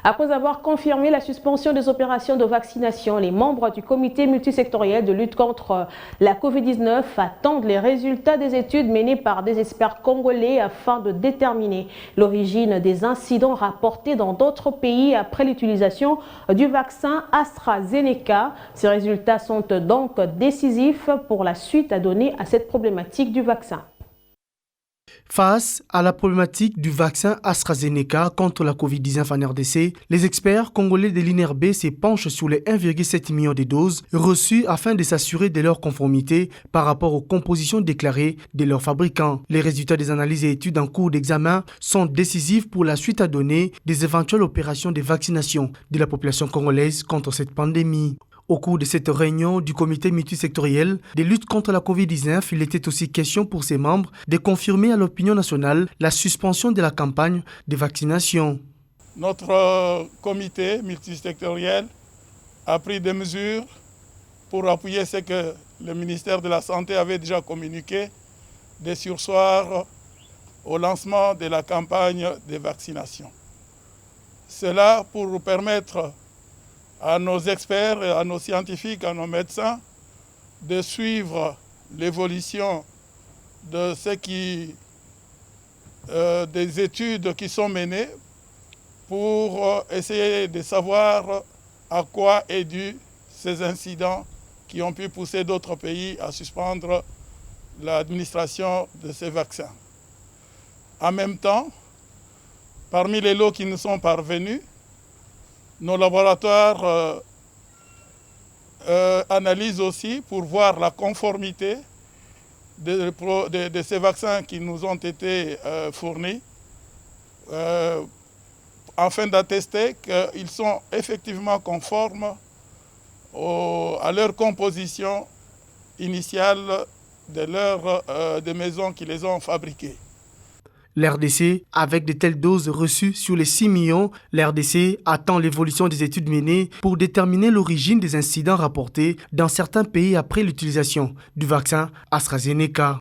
Après avoir confirmé la suspension des opérations de vaccination, les membres du comité multisectoriel de lutte contre la Covid-19 attendent les résultats des études menées par des experts congolais afin de déterminer l'origine des incidents rapportés dans d'autres pays après l'utilisation du vaccin AstraZeneca. Ces résultats sont donc décisifs pour la suite à donner à cette problématique du vaccin. Face à la problématique du vaccin AstraZeneca contre la Covid-19 en RDC, les experts congolais de l'INRB se penchent sur les 1,7 million de doses reçues afin de s'assurer de leur conformité par rapport aux compositions déclarées de leurs fabricants. Les résultats des analyses et études en cours d'examen sont décisifs pour la suite à donner des éventuelles opérations de vaccination de la population congolaise contre cette pandémie. Au cours de cette réunion du comité multisectoriel de lutte contre la Covid-19, il était aussi question pour ses membres de confirmer à l'opinion nationale la suspension de la campagne de vaccination. Notre comité multisectoriel a pris des mesures pour appuyer ce que le ministère de la Santé avait déjà communiqué de surseoir au lancement de la campagne de vaccination. Cela pour permettre à nos experts, à nos scientifiques, à nos médecins de suivre l'évolution de des études qui sont menées pour essayer de savoir à quoi est dû ces incidents qui ont pu pousser d'autres pays à suspendre l'administration de ces vaccins. En même temps, parmi les lots qui nous sont parvenus, nos laboratoires analysent aussi pour voir la conformité de ces vaccins qui nous ont été fournis afin d'attester qu'ils sont effectivement conformes à leur composition initiale des maisons qui les ont fabriqués. L'RDC, avec de telles doses reçues sur les 6 millions, l'RDC attend l'évolution des études menées pour déterminer l'origine des incidents rapportés dans certains pays après l'utilisation du vaccin AstraZeneca.